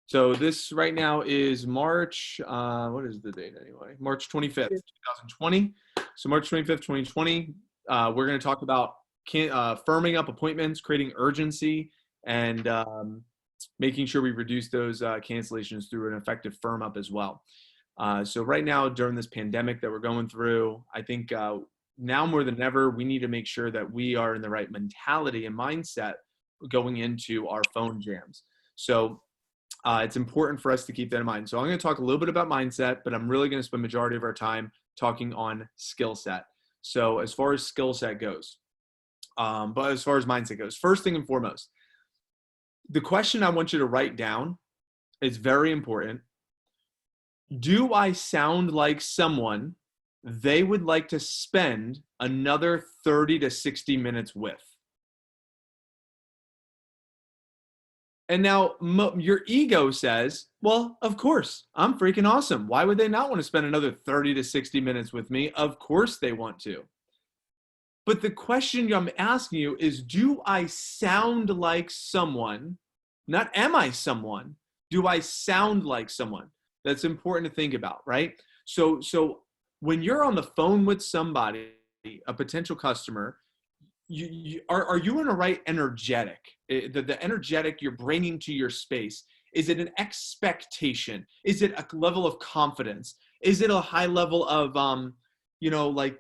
So this right now is March, what is the date anyway? March 25th, 2020. So March 25th, 2020, we're going to talk about firming up appointments, creating urgency, and making sure we reduce those cancellations through an effective firm up as well. So right now, during this pandemic that we're going through, I think now more than ever, we need to make sure that we are in the right mentality and mindset going into our phone jams. So it's important for us to keep that in mind. So I'm going to talk a little bit about mindset, but I'm really going to spend majority of our time talking on skill set. So as far as skill set goes, but as far as mindset goes, first thing and foremost, the question I want you to write down is very important. Do I sound like someone they would like to spend another 30 to 60 minutes with? And now your ego says, well, of course, I'm freaking awesome. Why would they not want to spend another 30 to 60 minutes with me? Of course they want to. But the question I'm asking you is, do I sound like someone? Not am I someone? Do I sound like someone? That's important to think about, right? So when you're on the phone with somebody, a potential customer, are you in a right energetic? The energetic you're bringing to your space, is it an expectation? Is it a level of confidence? Is it a high level of like,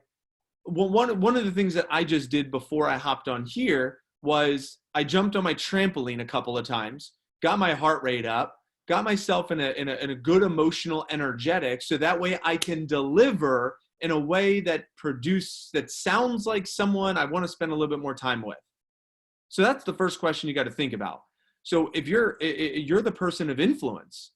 well, one of the things that I just did before I hopped on here was I jumped on my trampoline a couple of times, got my heart rate up, got myself in a good emotional energetic, so that way I can deliver in a way that sounds like someone I want to spend a little bit more time with. So that's the first question you got to think about. So if you're the person of influence,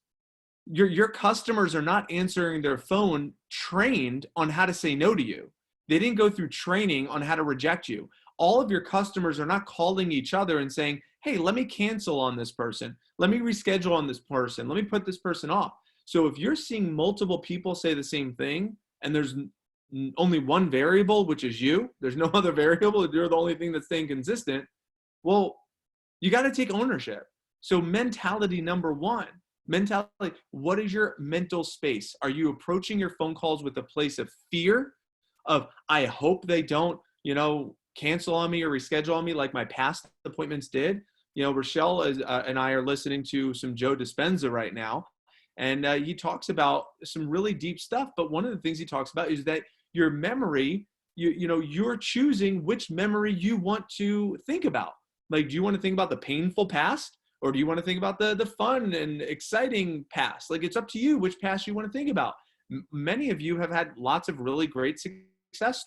your customers are not answering their phone trained on how to say no to you. They didn't go through training on how to reject you. All of your customers are not calling each other and saying, hey, let me cancel on this person. Let me reschedule on this person. Let me put this person off. So if you're seeing multiple people say the same thing and there's only one variable, which is you, there's no other variable, you're the only thing that's staying consistent, well, you got to take ownership. So mentality number one, what is your mental space? Are you approaching your phone calls with a place of fear of, I hope they don't, cancel on me or reschedule on me like my past appointments did? Rochelle and I are listening to some Joe Dispenza right now, and he talks about some really deep stuff. But one of the things he talks about is that your memory, you're choosing which memory you want to think about. Like, do you want to think about the painful past, or do you want to think about the fun and exciting past? Like, it's up to you which past you want to think about. Many of you have had lots of really great success.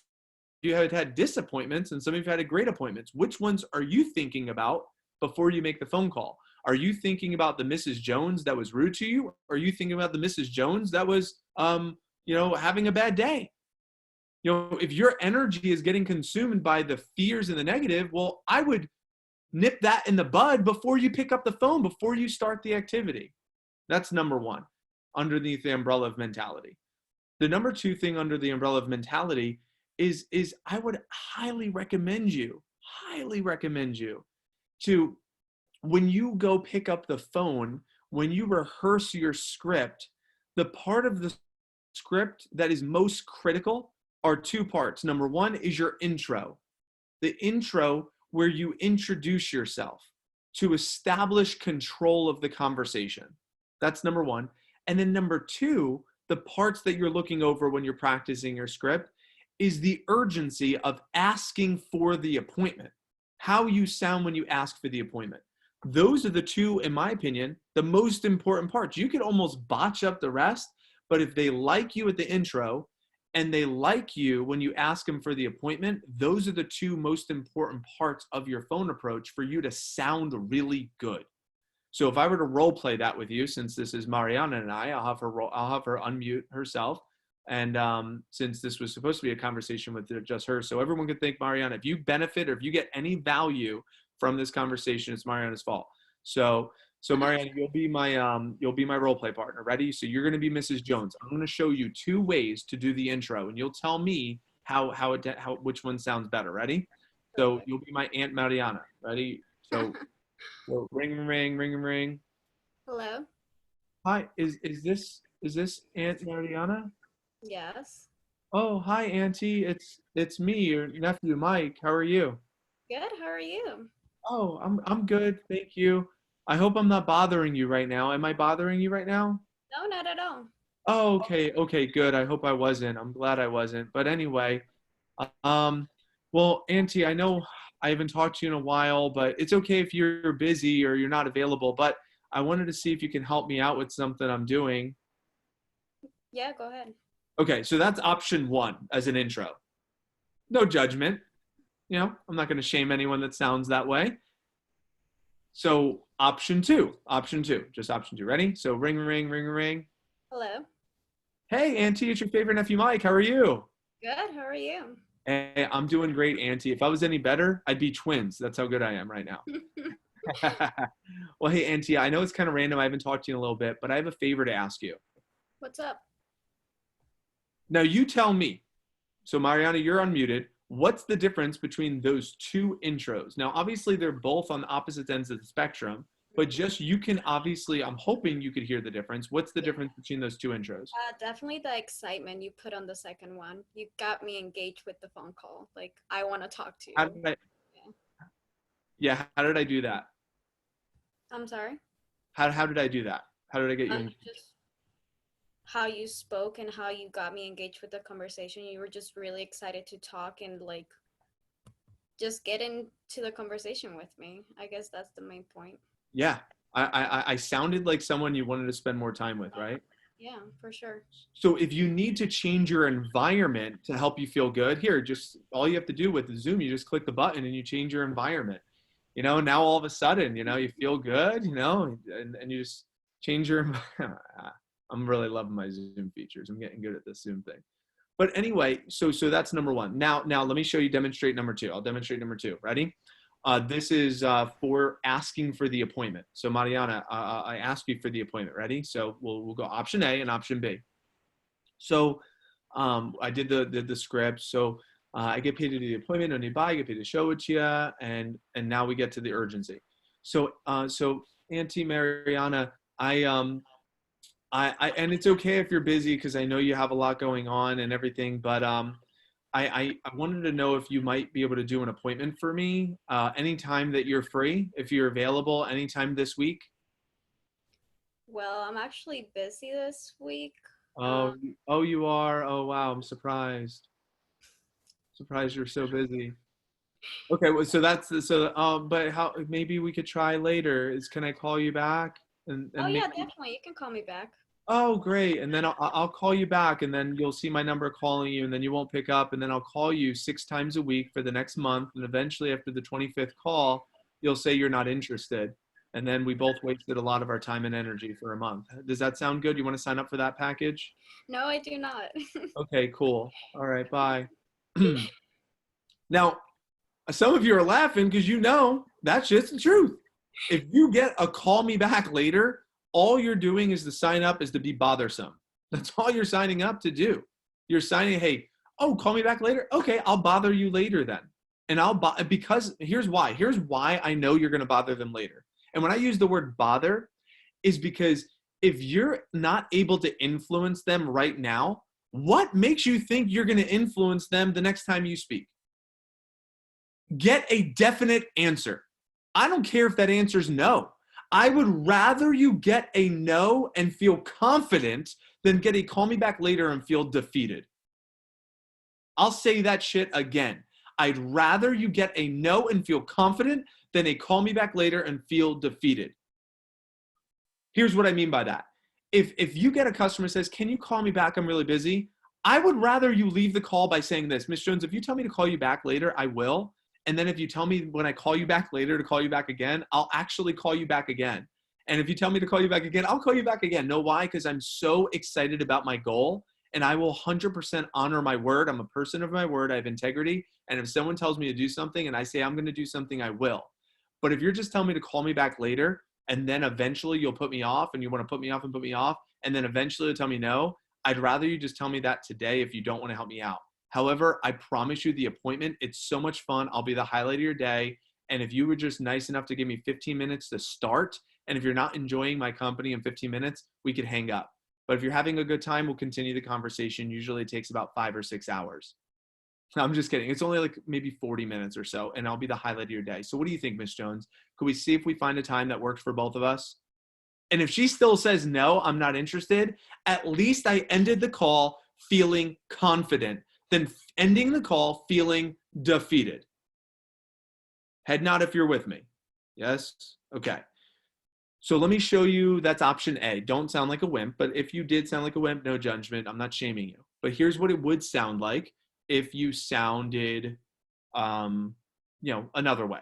You have had disappointments, and some of you have had great appointments. Which ones are you thinking about before you make the phone call? Are you thinking about the Mrs. Jones that was rude to you? Or are you thinking about the Mrs. Jones that was, having a bad day? If your energy is getting consumed by the fears and the negative, well, I would nip that in the bud before you pick up the phone, before you start the activity. That's number one, underneath the umbrella of mentality. The number two thing under the umbrella of mentality is I would highly recommend you to, when you go pick up the phone, when you rehearse your script, the part of the script that is most critical are two parts. Number one is your intro. The intro where you introduce yourself to establish control of the conversation. That's number one. And then number two, the parts that you're looking over when you're practicing your script is the urgency of asking for the appointment. How you sound when you ask for the appointment. Those are the two, in my opinion, the most important parts. You could almost botch up the rest, but if they like you at the intro and they like you when you ask them for the appointment, those are the two most important parts of your phone approach for you to sound really good. So if I were to role play that with you, since this is Mariana and I'll have her unmute herself. And since this was supposed to be a conversation with just her, so everyone could think, Mariana, if you benefit or if you get any value from this conversation, it's Mariana's fault. So Mariana, you'll be my role play partner. Ready? So you're going to be Mrs. Jones. I'm going to show you two ways to do the intro, and you'll tell me which one sounds better. Ready? So you'll be my Aunt Mariana. Ready? So ring, ring, ring, ring. Hello. Hi, is this Aunt Mariana? Yes. Oh, hi, Auntie. It's me, your nephew Mike. How are you? Good. How are you? Oh, I'm good, thank you. I hope I'm not bothering you right now. Am I bothering you right now? No, not at all. Oh, okay, good. I hope I wasn't. I'm glad I wasn't. But anyway, um, well, Auntie, I know I haven't talked to you in a while, but it's okay if you're busy or you're not available. But I wanted to see if you can help me out with something I'm doing. Yeah, go ahead. Okay, so that's option one as an intro. No judgment. I'm not going to shame anyone that sounds that way. So option two, just option two. Ready? So ring, ring, ring, ring. Hello. Hey, Auntie, it's your favorite nephew, Mike. How are you? Good. How are you? Hey, I'm doing great, Auntie. If I was any better, I'd be twins. That's how good I am right now. Well, hey, Auntie, I know it's kind of random. I haven't talked to you in a little bit, but I have a favor to ask you. What's up? Now, you tell me. So, Mariana, you're unmuted. What's the difference between those two intros? Now, obviously, they're both on opposite ends of the spectrum, but just you can obviously, I'm hoping you could hear the difference. What's the Yeah. difference between those two intros? Definitely the excitement you put on the second one. You got me engaged with the phone call. Like, I want to talk to How you. did I, Yeah. yeah, how did I do that? I'm sorry. How did I do that? How did I get you in? Just how you spoke and how you got me engaged with the conversation. You were just really excited to talk and like just get into the conversation with me. I guess that's the main point. Yeah, I sounded like someone you wanted to spend more time with, right? Yeah, for sure. So if you need to change your environment to help you feel good, here, just all you have to do with Zoom, you just click the button and you change your environment. Now all of a sudden, you feel good, and you just change your environment. I'm really loving my Zoom features. I'm getting good at this Zoom thing. But anyway, so that's number one. Now let me show you demonstrate number two. I'll demonstrate number two. Ready? This is for asking for the appointment. So Mariana, I ask you for the appointment. Ready? So we'll go option A and option B. So I did the script. So I get paid to do the appointment, no need buy, I get paid to show it to you, and now we get to the urgency. So Auntie Mariana, I and it's okay if you're busy because I know you have a lot going on and everything, but I wanted to know if you might be able to do an appointment for me anytime that you're free, if you're available anytime this week. Well, I'm actually busy this week. Um, Oh, you are. Oh, wow. I'm surprised. Surprised you're so busy. Okay, well, so but how maybe we could try later. Can I call you back oh and yeah, maybe definitely. You can call me back. oh, great. And then I'll call you back, and then you'll see my number calling you, and then you won't pick up, and then I'll call you 6 times a week for the next month, and eventually, after the 25th call, you'll say you're not interested, and then we both wasted a lot of our time and energy for a month. Does that sound good? You want to sign up for that package? No, I do not. Okay, cool. All right, bye. Now, some of you are laughing because that's just the truth. If you get a call me back later, all you're doing is to sign up is to be bothersome. That's all you're signing up to do. You're signing, hey, oh, call me back later. Okay, I'll bother you later then. And because here's why. Here's why I know you're going to bother them later. And when I use the word bother, is because if you're not able to influence them right now, what makes you think you're going to influence them the next time you speak? Get a definite answer. I don't care if that answer is no. I would rather you get a no and feel confident than get a call me back later and feel defeated. I'll say that shit again. I'd rather you get a no and feel confident than a call me back later and feel defeated. Here's what I mean by that. If you get a customer says, "Can you call me back? I'm really busy." I would rather you leave the call by saying this, "Miss Jones, if you tell me to call you back later, I will. And then if you tell me when I call you back later to call you back again, I'll actually call you back again. And if you tell me to call you back again, I'll call you back again." Know why? Because I'm so excited about my goal and I will 100% honor my word. I'm a person of my word. I have integrity. And if someone tells me to do something and I say I'm going to do something, I will. But if you're just telling me to call me back later and then eventually you'll put me off and you want to put me off and put me off, and then eventually you'll tell me no, I'd rather you just tell me that today if you don't want to help me out. However, I promise you the appointment, it's so much fun. I'll be the highlight of your day. And if you were just nice enough to give me 15 minutes to start, And if you're not enjoying my company in 15 minutes, we could hang up. But if you're having a good time, we'll continue the conversation. Usually it takes about 5 or 6 hours. No, I'm just kidding. It's only like maybe 40 minutes or so, and I'll be the highlight of your day. So what do you think, Miss Jones? Could we see if we find a time that works for both of us? And if she still says no, I'm not interested, at least I ended the call feeling confident than ending the call feeling defeated. Head nod if you're with me. Yes? Okay. So let me show you, that's option A. Don't sound like a wimp, but if you did sound like a wimp, no judgment. I'm not shaming you. But here's what it would sound like if you sounded, another way.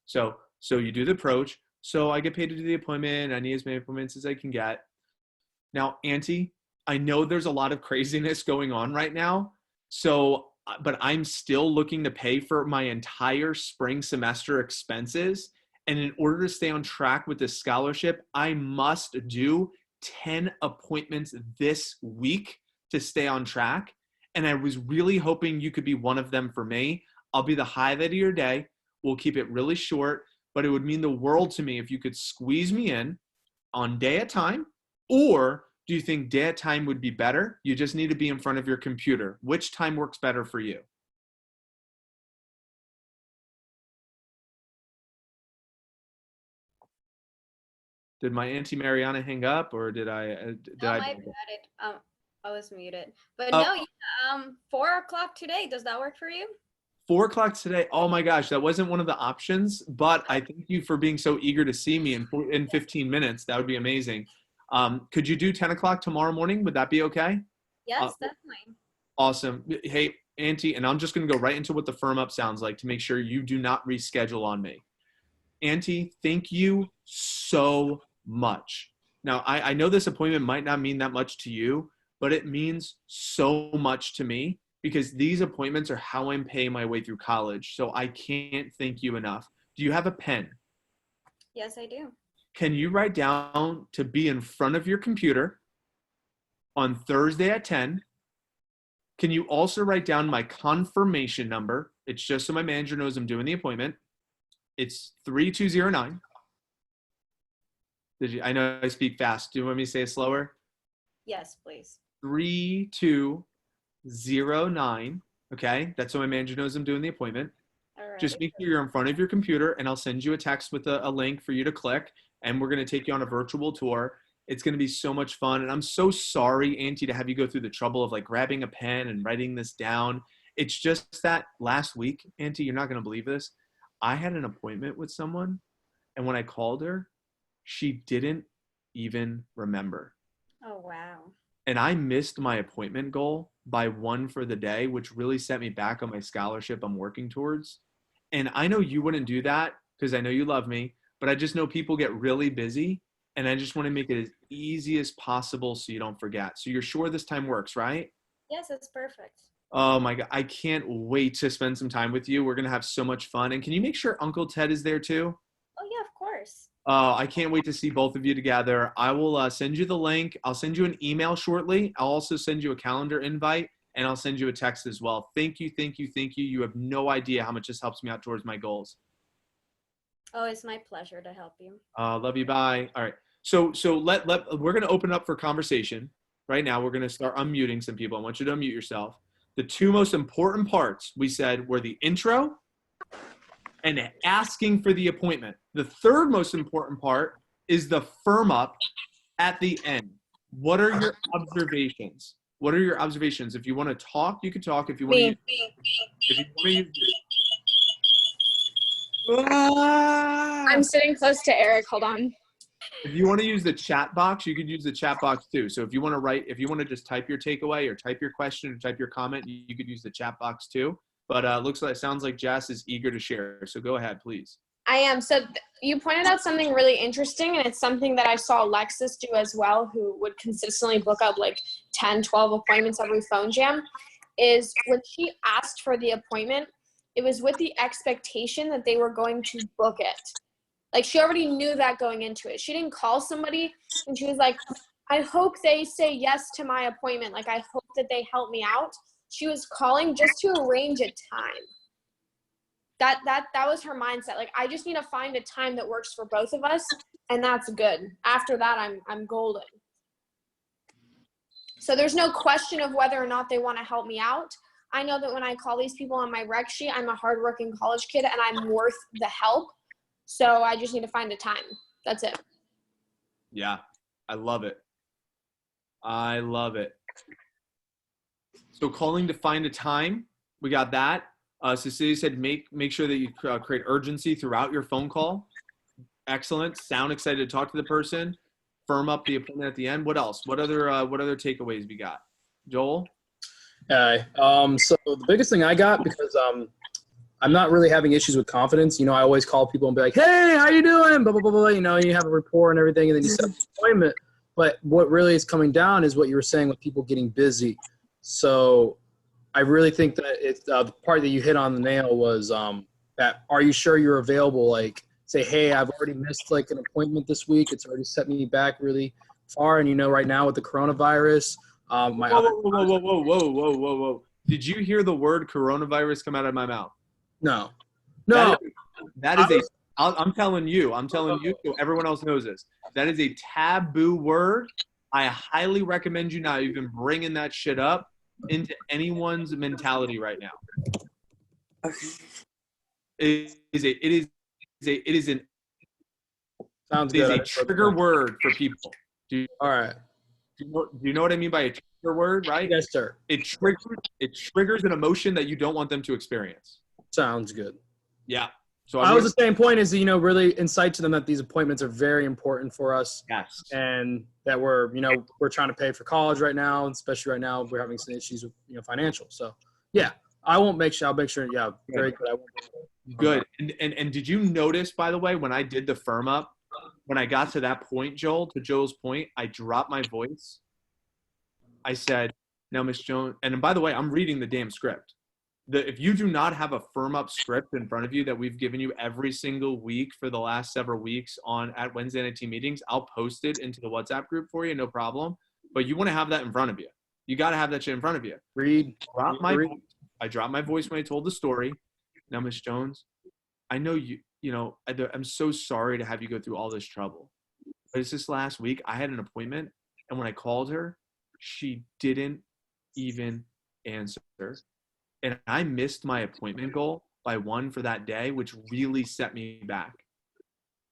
So you do the approach. So I get paid to do the appointment. I need as many appointments as I can get. Now, Auntie, I know there's a lot of craziness going on right now. But I'm still looking to pay for my entire spring semester expenses. And in order to stay on track with this scholarship, I must do 10 appointments this week to stay on track. And I was really hoping you could be one of them for me. I'll be the highlight of your day. We'll keep it really short, but it would mean the world to me if you could squeeze me in on day at time. Or do you think day at time would be better? You just need to be in front of your computer. Which time works better for you? Did my Auntie Mariana hang up, or did I? No, my bad. I was muted. But Oh, no, yeah, 4 o'clock today. Does that work for you? 4 o'clock today. Oh my gosh, that wasn't one of the options. But I thank you for being so eager to see me in 15 minutes. That would be amazing. Could you do 10 o'clock tomorrow morning? Would that be okay? Yes, that's fine. Awesome. Hey, Auntie, and I'm just going to go right into what the firm up sounds like to make sure you do not reschedule on me. Auntie, thank you so much. Now, I know this appointment might not mean that much to you, but it means so much to me because these appointments are how I'm paying my way through college. So I can't thank you enough. Do you have a pen? Yes, I do. Can you write down to be in front of your computer on Thursday at 10? Can you also write down my confirmation number? It's just so my manager knows I'm doing the appointment. It's 3209. I know I speak fast. Do you want me to say it slower? Yes, please. 3209. Okay, that's so my manager knows I'm doing the appointment. All right. Just make sure you're in front of your computer, and I'll send you a text with a link for you to click, and we're going to take you on a virtual tour. It's going to be so much fun, and I'm so sorry, Auntie, to have you go through the trouble of like grabbing a pen and writing this down. It's just that last week, Auntie, you're not going to believe this. I had an appointment with someone, and when I called her, she didn't even remember. Oh, wow. And I missed my appointment goal by one for the day, which really set me back on my scholarship I'm working towards. And I know you wouldn't do that because I know you love me, but I just know people get really busy, and I just want to make it as easy as possible so you don't forget. So you're sure this time works, right? Yes, it's perfect. Oh my God, I can't wait to spend some time with you. We're going to have so much fun. And can you make sure Uncle Ted is there too? Oh, yeah, of course. I can't wait to see both of you together. I will send you the link. I'll send you an email shortly. I'll also send you a calendar invite, and I'll send you a text as well. Thank you, thank you, thank you. You have no idea how much this helps me out towards my goals. Oh, it's my pleasure to help you. Love you. Bye. All right. So we're going to open up for conversation right now. We're going to start unmuting some people. I want you to unmute yourself. The two most important parts we said were the intro and asking for the appointment. The third most important part is the firm up at the end. What are your observations? What are your observations? If you want to talk, you can talk. If you want to use, I'm sitting close to Eric. Hold on. if you want to use the chat box, you could use the chat box too. So if you want to just type your takeaway or type your question or type your comment, you could use the chat box too. But sounds like Jess is eager to share. So go ahead, please. I am. So you pointed out something really interesting, and it's something that I saw Alexis do as well, who would consistently book up like 10, 12 appointments every phone jam, is when she asked for the appointment, it was with the expectation that they were going to book it. Like she already knew that going into it. She didn't call somebody and she was like, I hope they say yes to my appointment. Like I hope that they help me out. She was calling just to arrange a time. that was her mindset. Like, I just need to find a time that works for both of us, and that's good. After that, I'm golden. So there's no question of whether or not they want to help me out. I know that when I call these people on my rec sheet, I'm a hardworking college kid and I'm worth the help. So I just need to find a time. That's it. Yeah, I love it. I love it. So calling to find a time, we got that. Cecilia said make sure that you create urgency throughout your phone call. Excellent. Sound excited to talk to the person. Firm up the appointment at the end. What else? What other takeaways we got? Joel? So the biggest thing I got, because I'm not really having issues with confidence. I always call people and be like, hey, how you doing? Blah, blah, blah, blah. You have a rapport and everything, and then you set up the appointment. But what really is coming down is what you were saying with people getting busy. So I really think that it's the part that you hit on the nail was that, are you sure you're available? Like, say, hey, I've already missed like an appointment this week. It's already set me back really far. And right now with the coronavirus, Whoa. Did you hear the word coronavirus come out of my mouth? No. I'm telling you, so everyone else knows this. That is a taboo word. I highly recommend you not even bringing that shit up into anyone's mentality right now. Okay. It is Sounds good. a trigger word for people. All right. Do you know what I mean by a trigger word, right? Yes, sir. It triggers an emotion that you don't want them to experience. Sounds good. Yeah. So I was the same point is, really incite to them that these appointments are very important for us. Yes. And that we're trying to pay for college right now, and especially right now we're having some issues with, financial. So yeah, I'll make sure. Yeah. Very good. I won't. Good. And did you notice, by the way, when I did the firm up, when I got to that point, to Joel's point, I dropped my voice. I said, now, Miss Jones, and by the way, I'm reading the damn script. If you do not have a firm up script in front of you that we've given you every single week for the last several weeks at Wednesday night team meetings, I'll post it into the WhatsApp group for you, no problem. But you want to have that in front of you. You got to have that shit in front of you. I dropped my voice when I told the story. Now, Miss Jones, I know I'm so sorry to have you go through all this trouble. But it's this last week, I had an appointment, and when I called her, she didn't even answer. And I missed my appointment goal by one for that day, which really set me back.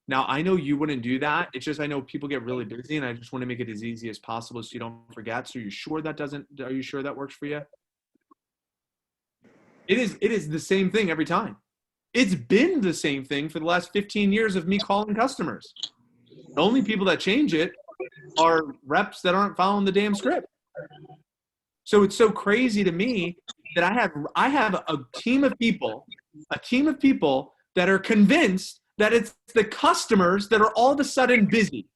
Now, I know you wouldn't do that. It's just I know people get really busy, and I just want to make it as easy as possible so you don't forget. So are you sure that works for you? It is the same thing every time. It's been the same thing for the last 15 years of me calling customers. The only people that change it are reps that aren't following the damn script. So it's so crazy to me that I have a team of people that are convinced that it's the customers that are all of a sudden busy.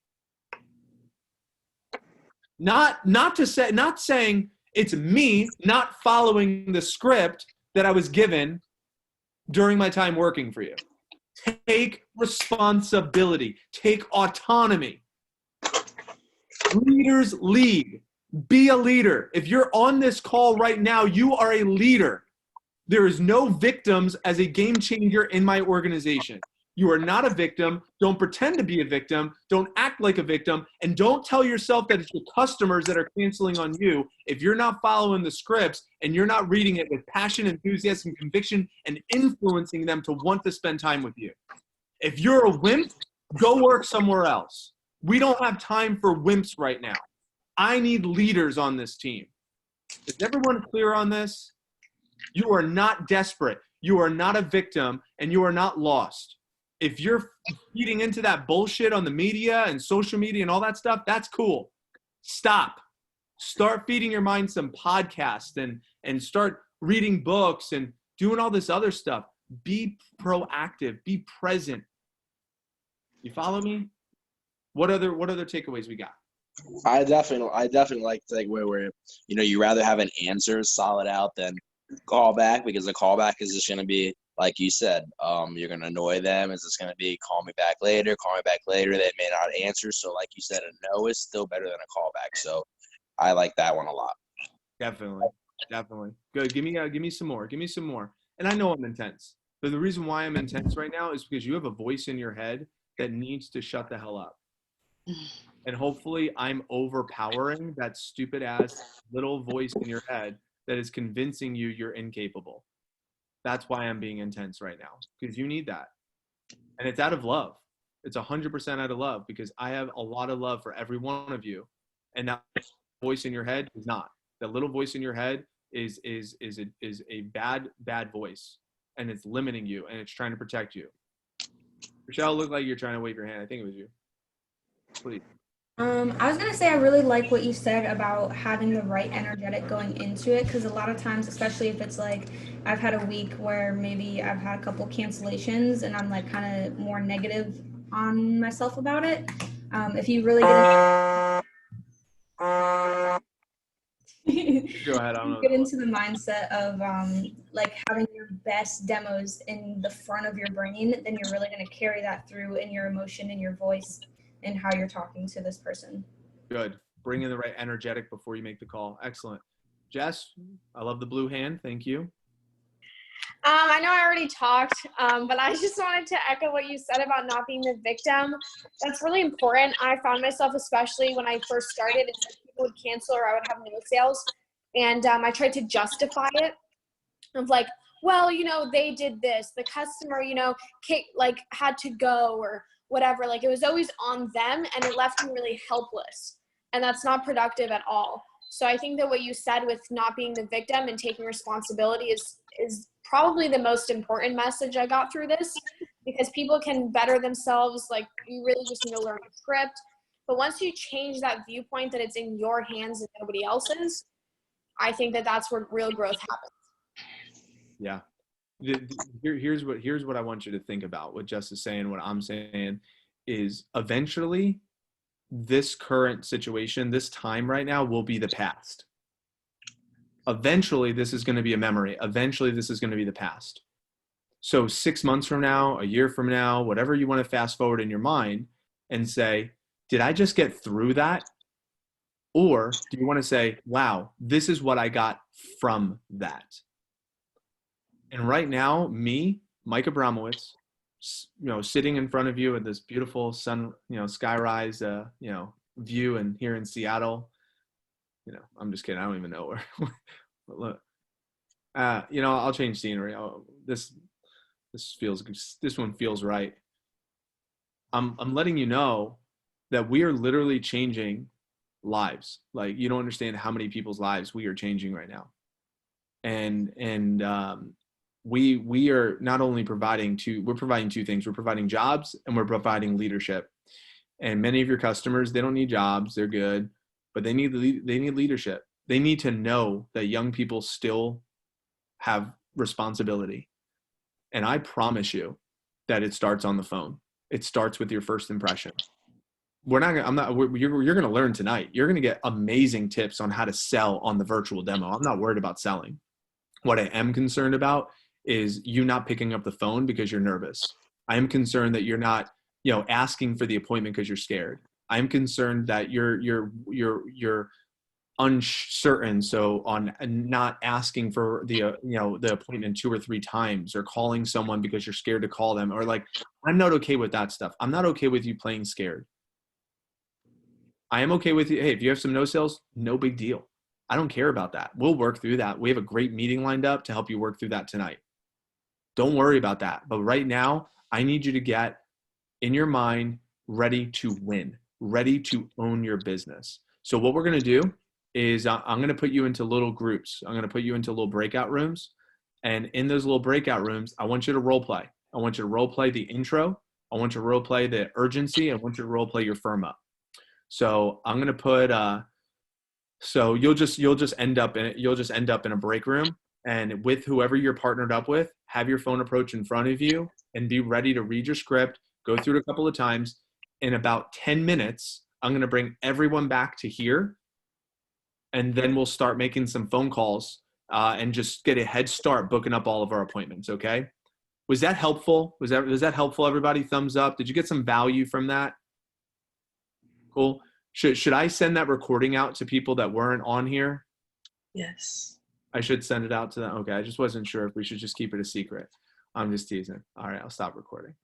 Not saying it's me not following the script that I was given during my time working for you. Take responsibility. Take autonomy. Leaders lead. Be a leader. If you're on this call right now, you are a leader. There is no victims as a game changer in my organization. You are not a victim. Don't pretend to be a victim. Don't act like a victim. And don't tell yourself that it's your customers that are canceling on you if you're not following the scripts and you're not reading it with passion, enthusiasm, conviction, and influencing them to want to spend time with you. If you're a wimp, go work somewhere else. We don't have time for wimps right now. I need leaders on this team. Is everyone clear on this? You are not desperate. You are not a victim, and you are not lost. If you're feeding into that bullshit on the media and social media and all that stuff, that's cool. Stop. Start feeding your mind some podcasts and start reading books and doing all this other stuff. Be proactive. Be present. You follow me? What other takeaways we got? I definitely like the way where you rather have an answer solid out than call back, because the callback is just going to be like you said. You're going to annoy them. It's just going to be call me back later. They may not answer. So like you said, a no is still better than a callback. So I like that one a lot. Definitely. Good. Give me some more. And I know I'm intense. But the reason why I'm intense right now is because you have a voice in your head that needs to shut the hell up. And hopefully I'm overpowering that stupid ass little voice in your head that is convincing you you're incapable. That's why I'm being intense right now, because you need that. And it's out of love. It's 100% out of love, because I have a lot of love for every one of you. And that voice in your head is not. That little voice in your head is a bad voice, and it's limiting you, and it's trying to protect you. Michelle, looked like you're trying to wave your hand. I think it was you. Please. I was gonna say I really like what you said about having the right energetic going into it, because a lot of times, especially if it's like I've had a week where maybe I've had a couple cancellations and I'm like kind of more negative on myself about it. If you really Go ahead. I don't know. get into the mindset of like having your best demos in the front of your brain, then you're really going to carry that through in your emotion and your voice and how you're talking to this person. Good. Bring in the right energetic before you make the call. Excellent. Jess, I love the blue hand. Thank you. I know I already talked, but I just wanted to echo what you said about not being the victim. That's really important. I found myself, especially when I first started, it's like people would cancel or I would have no sales. And I tried to justify it of like, well, you know, they did this, the customer, you know, had to go or whatever. Like it was always on them, and it left me really helpless. And that's not productive at all. So I think that what you said with not being the victim and taking responsibility is probably the most important message I got through this, because people can better themselves. Like you really just need to learn a script. But once you change that viewpoint that it's in your hands and nobody else's, I think that that's where real growth happens. Yeah. Here's what I want you to think about. What Jess is saying, what I'm saying is eventually this current situation, this time right now will be the past. Eventually this is going to be a memory. Eventually this is going to be the past. So 6 months from now, a year from now, whatever you want to fast forward in your mind and say, did I just get through that? Or do you want to say, wow, this is what I got from that? And right now, me, Mike Abramowitz, you know, sitting in front of you at this beautiful sun, you know, skyrise, you know, view, and here in Seattle, you know, I'm just kidding. I don't even know where. But look, you know, I'll change scenery. This one feels right. I'm letting you know that we are literally changing lives. Like you don't understand how many people's lives we are changing right now. And we are not only providing we're providing two things. We're providing jobs and we're providing leadership. And many of your customers, they don't need jobs, they're good, but they need leadership. They need to know that young people still have responsibility. And I promise you that it starts on the phone. It starts with your first impression. You're going to learn tonight. You're going to get amazing tips on how to sell on the virtual demo. I'm not worried about selling. What I am concerned about is you not picking up the phone because you're nervous. I am concerned that you're not, you know, asking for the appointment because you're scared. I'm concerned that you're uncertain. So on not asking for the, you know, the appointment 2 or 3 times, or calling someone because you're scared to call them, or like, I'm not okay with that stuff. I'm not okay with you playing scared. I am okay with you. Hey, if you have some no sales, no big deal. I don't care about that. We'll work through that. We have a great meeting lined up to help you work through that tonight. Don't worry about that. But right now, I need you to get in your mind ready to win, ready to own your business. So what we're going to do is I'm going to put you into little groups. I'm going to put you into little breakout rooms. And in those little breakout rooms, I want you to role play. I want you to role play the intro. I want you to role play the urgency. I want you to role play your firm up. So I'm going to put, so you'll just end up in a break room, and with whoever you're partnered up with, have your phone approach in front of you and be ready to read your script, go through it a couple of times. In about 10 minutes, I'm going to bring everyone back to here, and then we'll start making some phone calls and just get a head start booking up all of our appointments. Okay. Was that helpful? Was that helpful? Everybody, thumbs up. Did you get some value from that? Cool. Should I send that recording out to people that weren't on here? Yes. I should send it out to them. Okay. I just wasn't sure if we should just keep it a secret. I'm just teasing. All right, I'll stop recording.